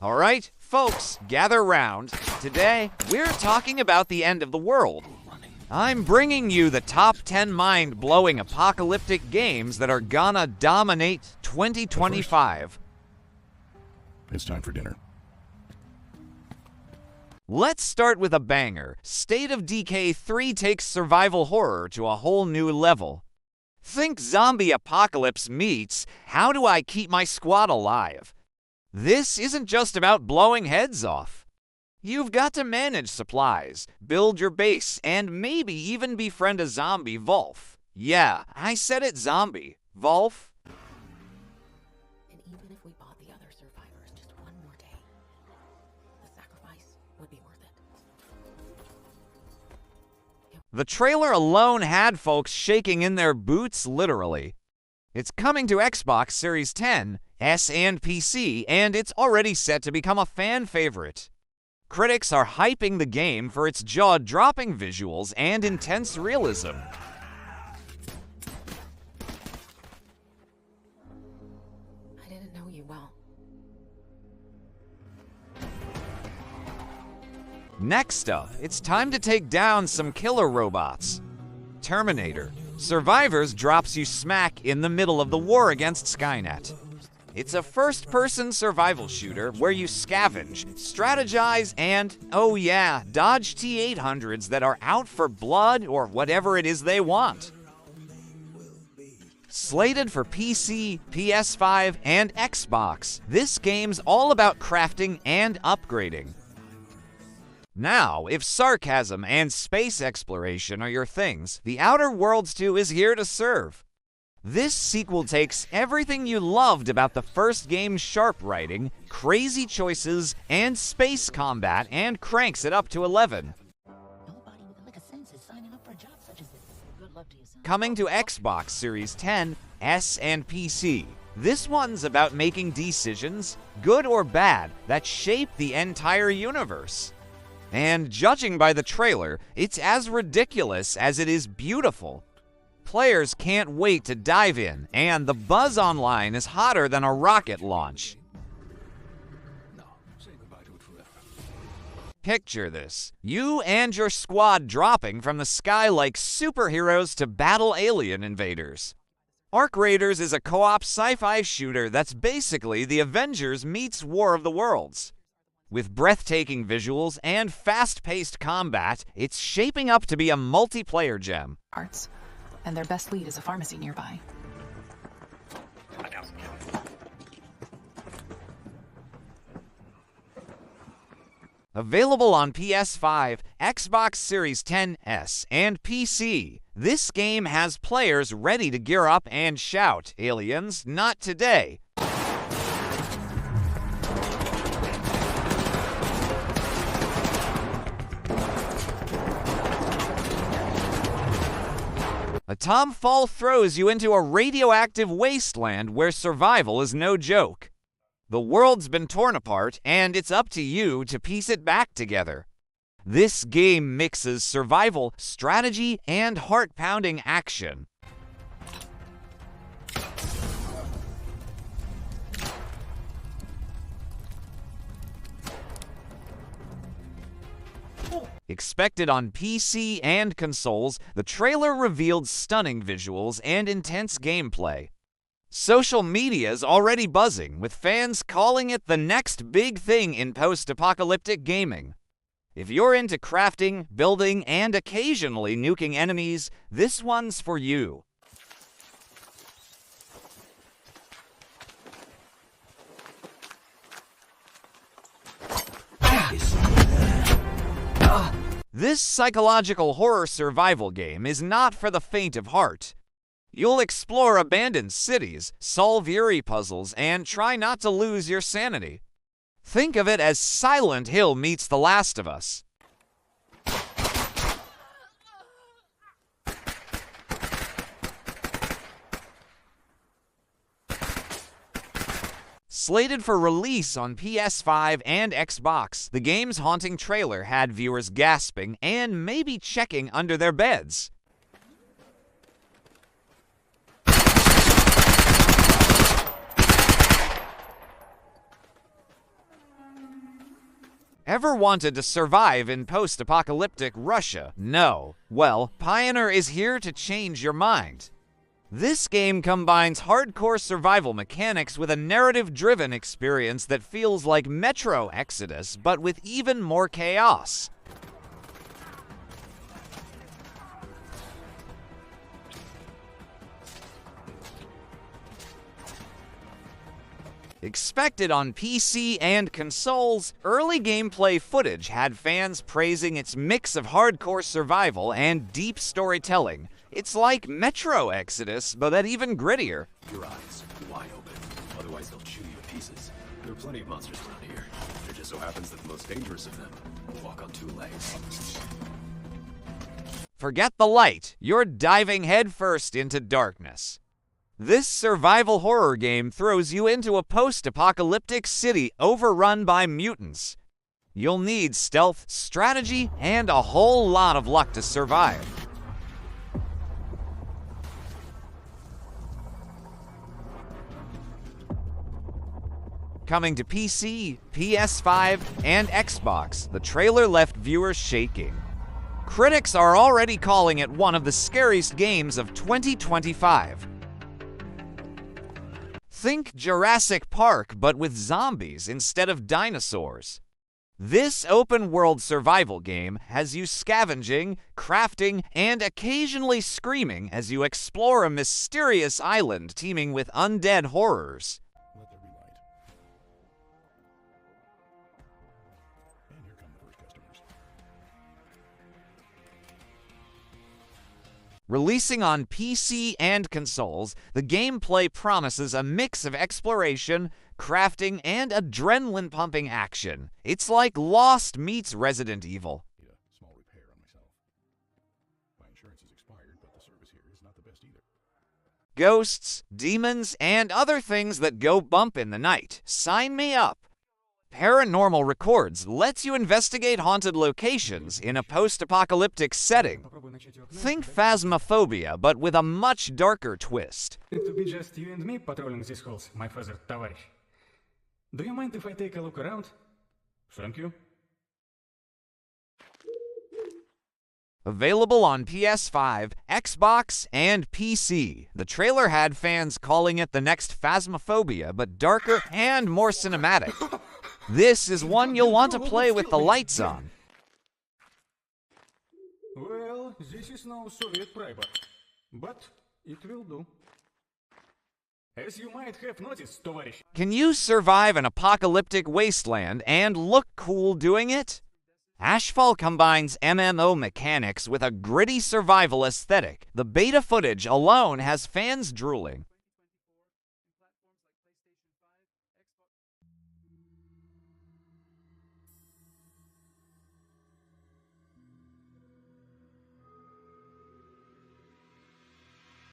Alright, folks, gather round. Today, we're talking about the end of the world. I'm bringing you the top 10 mind-blowing apocalyptic games that are gonna dominate 2025. It's time for dinner. Let's start with a banger. State of Decay 3 takes survival horror to a whole new level. Think zombie apocalypse meets how do I keep my squad alive? This isn't just about blowing heads off. You've got to manage supplies, build your base, and maybe even befriend a zombie Wolf. Yeah, I said it, zombie. Wolf. And even if we bought the other survivors just one more day, the sacrifice would be worth it. The trailer alone had folks shaking in their boots, literally. It's coming to Xbox Series X, S, and PC, and it's already set to become a fan favorite. Critics are hyping the game for its jaw-dropping visuals and intense realism. I didn't know you well. Next up, it's time to take down some killer robots. Terminator Survivors drops you smack in the middle of the war against Skynet. It's a first-person survival shooter where you scavenge, strategize, and, oh yeah, dodge T-800s that are out for blood or whatever it is they want. Slated for PC, PS5, and Xbox, this game's all about crafting and upgrading. Now, if sarcasm and space exploration are your things, The Outer Worlds 2 is here to serve. This sequel takes everything you loved about the first game's sharp writing, crazy choices, and space combat and cranks it up to 11. Nobody with a lick of sense is signing up for a job such as this. Good luck to you, son. Coming to Xbox Series X, S, and PC. This one's about making decisions, good or bad, that shape the entire universe. And judging by the trailer, it's as ridiculous as it is beautiful. Players can't wait to dive in, and the buzz online is hotter than a rocket launch. No, say goodbye to it forever. Picture this. You and your squad dropping from the sky like superheroes to battle alien invaders. Arc Raiders is a co-op sci-fi shooter that's basically the Avengers meets War of the Worlds. With breathtaking visuals and fast-paced combat, it's shaping up to be a multiplayer gem. Arts, and their best lead is a pharmacy nearby. Available on PS5, Xbox Series X, and PC, this game has players ready to gear up and shout, "Aliens, not today!" Atomfall throws you into a radioactive wasteland where survival is no joke. The world's been torn apart, and it's up to you to piece it back together. This game mixes survival, strategy, and heart-pounding action. Expected on PC and consoles, the trailer revealed stunning visuals and intense gameplay. Social media's already buzzing, with fans calling it the next big thing in post-apocalyptic gaming. If you're into crafting, building, and occasionally nuking enemies, this one's for you. This psychological horror survival game is not for the faint of heart. You'll explore abandoned cities, solve eerie puzzles, and try not to lose your sanity. Think of it as Silent Hill meets The Last of Us. Slated for release on PS5 and Xbox, the game's haunting trailer had viewers gasping and maybe checking under their beds. Ever wanted to survive in post-apocalyptic Russia? No. Well, Pioner is here to change your mind. This game combines hardcore survival mechanics with a narrative-driven experience that feels like Metro Exodus, but with even more chaos. Expected on PC and consoles, early gameplay footage had fans praising its mix of hardcore survival and deep storytelling. It's like Metro Exodus, but that even grittier. Your eyes wide open, otherwise they'll chew you to pieces. There are plenty of monsters around here. It just so happens that the most dangerous of them walk on two legs. Forget the light, you're diving headfirst into darkness. This survival horror game throws you into a post-apocalyptic city overrun by mutants. You'll need stealth, strategy, and a whole lot of luck to survive. Coming to PC, PS5, and Xbox, the trailer left viewers shaking. Critics are already calling it one of the scariest games of 2025. Think Jurassic Park, but with zombies instead of dinosaurs. This open-world survival game has you scavenging, crafting, and occasionally screaming as you explore a mysterious island teeming with undead horrors. Let there be light. And here come the first customers. Releasing on PC and consoles, the gameplay promises a mix of exploration, crafting, and adrenaline-pumping action. It's like Lost meets Resident Evil. Need a small repair on myself. My insurance is expired, but the service here is not the best either. Ghosts, demons, and other things that go bump in the night. Sign me up. Paranormal Records lets you investigate haunted locations in a post-apocalyptic setting. Think Phasmophobia, but with a much darker twist. It will be just you and me patrolling these halls, my father, товарищ. Do you mind if I take a look around? Thank you. Available on PS5, Xbox, and PC. The trailer had fans calling it the next Phasmophobia, but darker and more cinematic. This is one you'll want to play with the lights on. Well, this is no Soviet private, but it will do. As you might have noticed, товарищ. Can you survive an apocalyptic wasteland and look cool doing it? Ashfall combines MMO mechanics with a gritty survival aesthetic. The beta footage alone has fans drooling.